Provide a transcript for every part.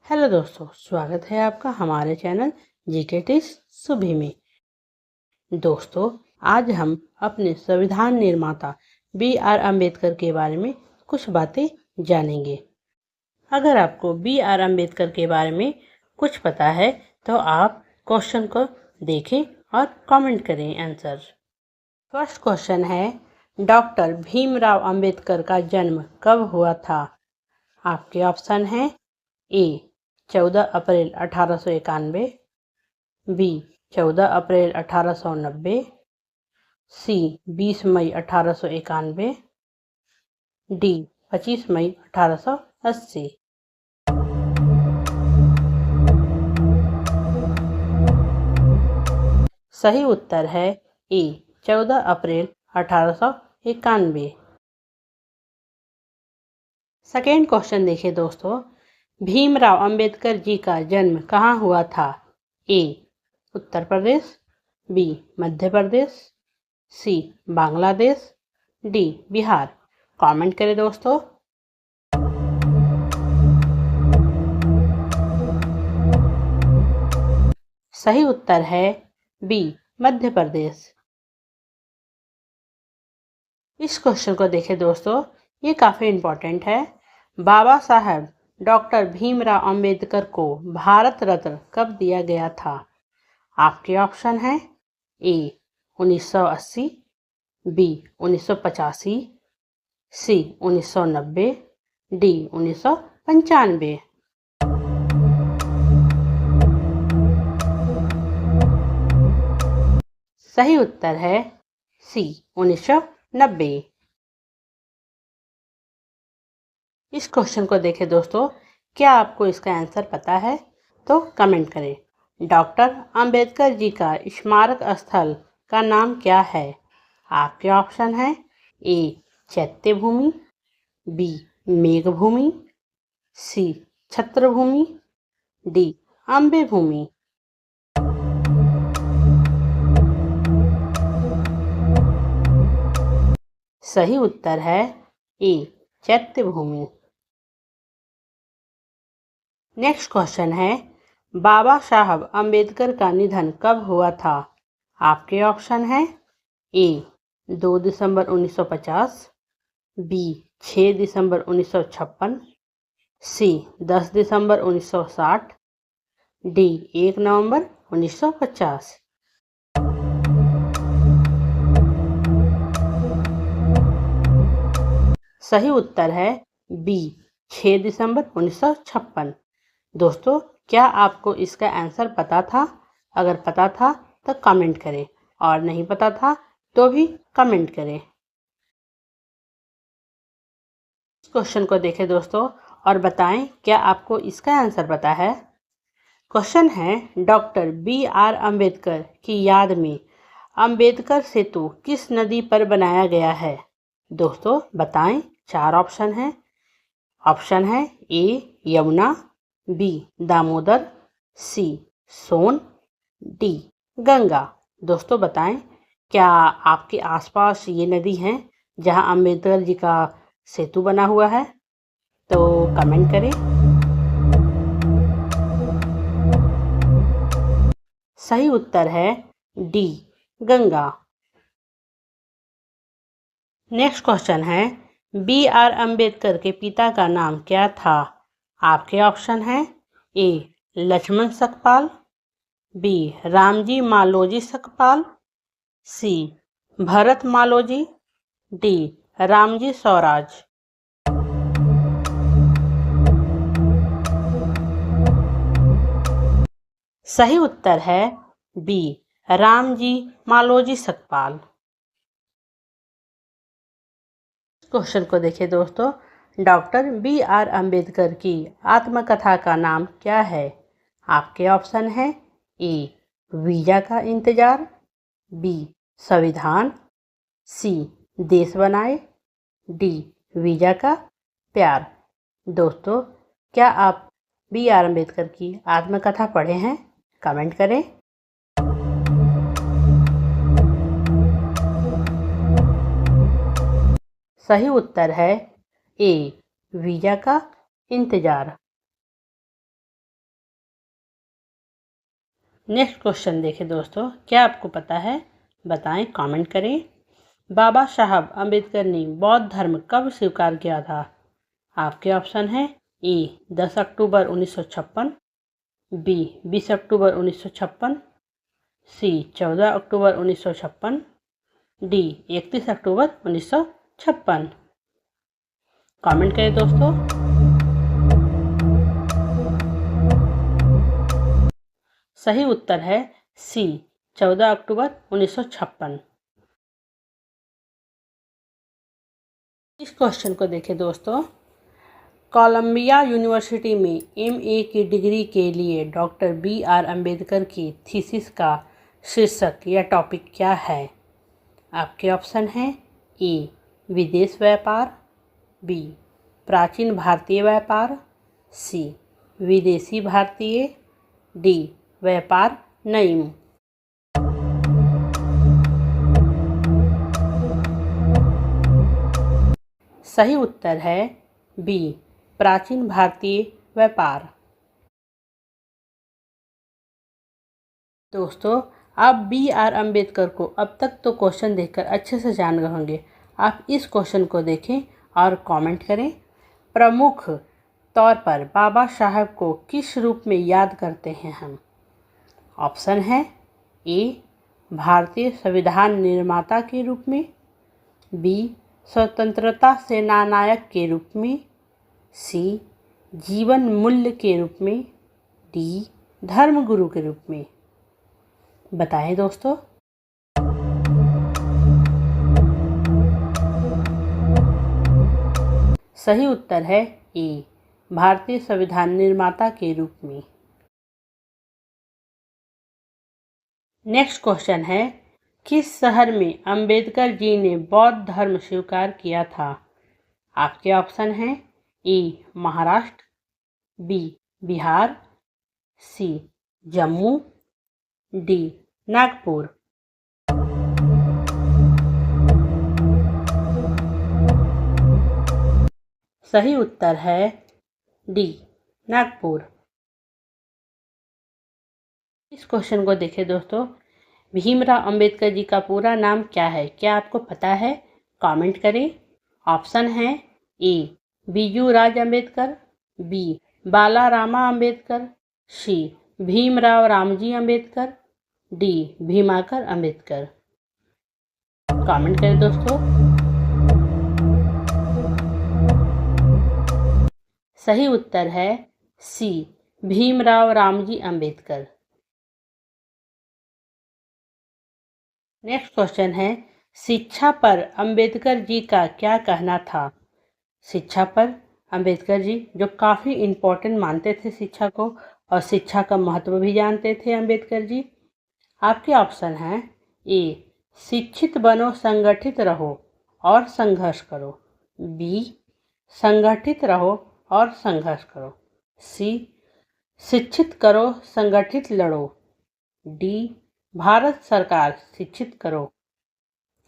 Hello दोस्तों, स्वागत है आपका हमारे चैनल जीके टिप्स सुबह में। दोस्तों, आज हम अपने संविधान निर्माता बी.आर. अम्बेडकर के बारे में कुछ बातें जानेंगे। अगर आपको बी.आर. अम्बेडकर के बारे में कुछ पता है तो आप क्वेश्चन को देखें और कमेंट करें आंसर। फर्स्ट क्वेश्चन है, डॉक्टर भीमराव अंबेडकर का जन्म कब हुआ था? आपके ऑप्शन हैं ए 14 अप्रैल 1891, बी 14 अप्रैल 1890, सी 20 मई 1891, डी 25 मई 1880। सही उत्तर है ए 14 अप्रैल 1891। सेकेंड क्वेश्चन देखिए दोस्तों, भीमराव अंबेडकर जी का जन्म कहाँ हुआ था? ए उत्तर प्रदेश, बी मध्य प्रदेश, सी बांग्लादेश, डी बिहार। कमेंट करें दोस्तों। सही उत्तर है बी मध्य प्रदेश। इस क्वेश्चन को देखें दोस्तों, ये काफ़ी इम्पोर्टेंट है। बाबा साहब डॉक्टर भीमराव अंबेडकर को भारत रत्न कब दिया गया था? आपके ऑप्शन हैं ए 1980, बी 1985, सी 1990, डी 1995। सही उत्तर है सी 1990। इस क्वेश्चन को देखें दोस्तों, क्या आपको इसका आंसर पता है? तो कमेंट करें। डॉक्टर अंबेडकर जी का स्मारक स्थल का नाम क्या है? आपके ऑप्शन है ए चैत्य भूमि, बी मेघ भूमि, सी छत्र भूमि, डी अम्बे भूमि। सही उत्तर है ए चैत्य भूमि। नेक्स्ट क्वेश्चन है, बाबा साहब अंबेडकर का निधन कब हुआ था? आपके ऑप्शन है ए 2 दिसंबर 1950, बी 6 दिसंबर 1956, सी 10 दिसंबर 1960, डी 1 नवंबर 1950। सही उत्तर है बी 6 दिसंबर 1956। दोस्तों, क्या आपको इसका आंसर पता था? अगर पता था तो कमेंट करें, और नहीं पता था तो भी कमेंट करें। इस क्वेश्चन को देखें दोस्तों और बताएं क्या आपको इसका आंसर पता है। क्वेश्चन है, डॉक्टर बी.आर. अम्बेडकर की याद में अम्बेडकर सेतु किस नदी पर बनाया गया है? दोस्तों बताएं। 4 ऑप्शन हैं। ऑप्शन है ए यमुना, बी दामोदर, सी सोन, डी गंगा। दोस्तों बताएं, क्या आपके आसपास ये नदी हैं जहां अम्बेडकर जी का सेतु बना हुआ है? तो कमेंट करें। सही उत्तर है डी गंगा। नेक्स्ट क्वेश्चन है, बी.आर. अम्बेडकर के पिता का नाम क्या था? आपके ऑप्शन हैं ए लक्ष्मण सकपाल, बी रामजी मालोजी सकपाल, सी भरत मालोजी, डी रामजी स्वराज। सही उत्तर है बी रामजी मालोजी सकपाल। क्वेश्चन को देखिए दोस्तों, डॉक्टर बी.आर. अम्बेडकर की आत्मकथा का नाम क्या है? आपके ऑप्शन हैं ए वीजा का इंतजार, बी संविधान, सी देश बनाए, डी वीजा का प्यार। दोस्तों, क्या आप बी.आर. अम्बेडकर की आत्मकथा पढ़े हैं? कमेंट करें। सही उत्तर है ए वीजा का इंतजार। नेक्स्ट क्वेश्चन देखें दोस्तों, क्या आपको पता है? बताएं, कमेंट करें। बाबा साहब अम्बेडकर ने बौद्ध धर्म कब स्वीकार किया था? आपके ऑप्शन है ए 10 अक्टूबर 1956, बी 20 अक्टूबर 1956, सी 14 अक्टूबर 1956, डी 31 अक्टूबर 1956। कमेंट करें दोस्तों। सही उत्तर है सी 14 अक्टूबर 1956। इस क्वेश्चन को देखें दोस्तों, कोलंबिया यूनिवर्सिटी में एमए की डिग्री के लिए डॉक्टर BR अम्बेडकर की थीसिस का शीर्षक या टॉपिक क्या है? आपके ऑप्शन हैं ए विदेश व्यापार, बी प्राचीन भारतीय व्यापार, सी विदेशी भारतीय, डी व्यापार नईम। सही उत्तर है बी प्राचीन भारतीय व्यापार। दोस्तों, आप BR अम्बेडकर को अब तक तो क्वेश्चन देखकर अच्छे से जान गए होंगे। आप इस क्वेश्चन को देखें और कमेंट करें। प्रमुख तौर पर बाबा साहब को किस रूप में याद करते हैं हम? ऑप्शन है ए भारतीय संविधान निर्माता के रूप में, बी स्वतंत्रता सेनानायक के रूप में, सी जीवन मूल्य के रूप में, डी धर्मगुरु के रूप में। बताएं दोस्तों। सही उत्तर है ए भारतीय संविधान निर्माता के रूप में। नेक्स्ट क्वेश्चन है, किस शहर में अंबेडकर जी ने बौद्ध धर्म स्वीकार किया था? आपके ऑप्शन हैं ए महाराष्ट्र, बी बिहार, सी जम्मू, डी नागपुर। सही उत्तर है डी नागपुर। इस क्वेश्चन को देखें दोस्तों, भीमराव अंबेडकर जी का पूरा नाम क्या है? क्या आपको पता है? कमेंट करें। ऑप्शन है ए बिजूराज अम्बेडकर, बी बालारामा अम्बेडकर, सी भीमराव रामजी अम्बेडकर, डी भीमाकर अम्बेडकर। कमेंट करें दोस्तों। सही उत्तर है सी भीमराव रामजी अम्बेडकर। नेक्स्ट क्वेश्चन है, शिक्षा पर अंबेडकर जी का क्या कहना था? शिक्षा पर अंबेडकर जी जो काफ़ी इम्पोर्टेंट मानते थे शिक्षा को, और शिक्षा का महत्व भी जानते थे अंबेडकर जी। आपके ऑप्शन हैं ए शिक्षित बनो संगठित रहो और संघर्ष करो, बी संगठित रहो और संघर्ष करो, सी शिक्षित करो संगठित लड़ो, डी भारत सरकार शिक्षित करो।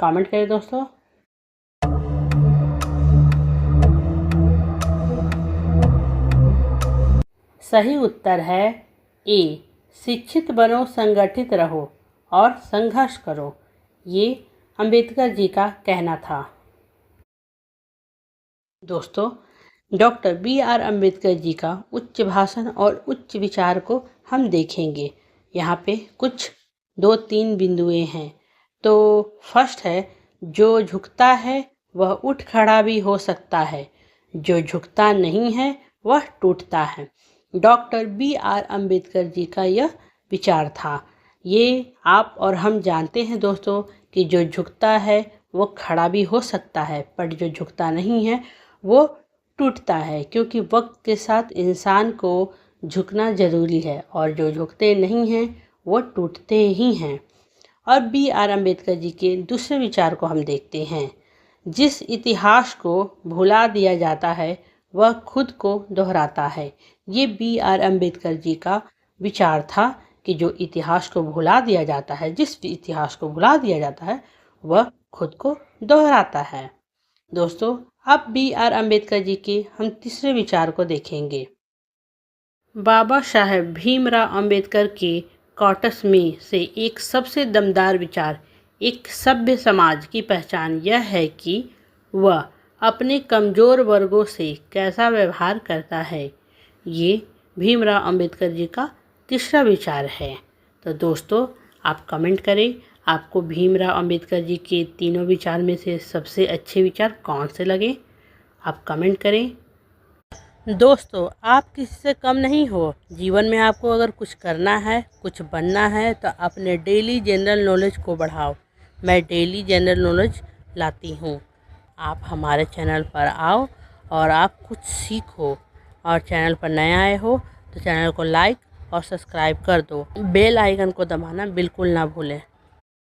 कमेंट करें दोस्तों। सही उत्तर है ए शिक्षित बनो संगठित रहो और संघर्ष करो। ये अंबेडकर जी का कहना था। दोस्तों, डॉक्टर BR अम्बेडकर जी का उच्च भाषण और उच्च विचार को हम देखेंगे। यहाँ पे कुछ 2-3 बिंदुएं हैं। तो फर्स्ट है, जो झुकता है वह उठ खड़ा भी हो सकता है, जो झुकता नहीं है वह टूटता है। डॉक्टर BR अम्बेडकर जी का यह विचार था। ये आप और हम जानते हैं दोस्तों कि जो झुकता है वो खड़ा भी हो सकता है, पर जो झुकता नहीं है वो टूटता है, क्योंकि वक्त के साथ इंसान को झुकना ज़रूरी है, और जो झुकते नहीं हैं वो टूटते ही हैं। और BR अम्बेडकर जी के दूसरे विचार को हम देखते हैं, जिस इतिहास को भुला दिया जाता है वह खुद को दोहराता है। ये BR अम्बेडकर जी का विचार था कि जो इतिहास को भुला दिया जाता है, जिस भी इतिहास को भुला दिया जाता है वह खुद को दोहराता है। दोस्तों, अब BR अम्बेडकर जी के हम तीसरे विचार को देखेंगे। बाबा साहेब भीमराव अम्बेडकर के कॉटस में से एक सबसे दमदार विचार, एक सभ्य समाज की पहचान यह है कि वह अपने कमज़ोर वर्गों से कैसा व्यवहार करता है। ये भीमराव अंबेडकर जी का तीसरा विचार है। तो दोस्तों, आप कमेंट करें, आपको भीमराव अंबेडकर जी के तीनों विचार में से सबसे अच्छे विचार कौन से लगे। आप कमेंट करें। दोस्तों, आप किसी से कम नहीं हो। जीवन में आपको अगर कुछ करना है, कुछ बनना है, तो अपने डेली जनरल नॉलेज को बढ़ाओ। मैं डेली जनरल नॉलेज लाती हूँ। आप हमारे चैनल पर आओ और आप कुछ सीखो। और चैनल पर नए आए हो तो चैनल को लाइक और सब्सक्राइब कर दो। बेल आइकन को दबाना बिल्कुल ना भूलें।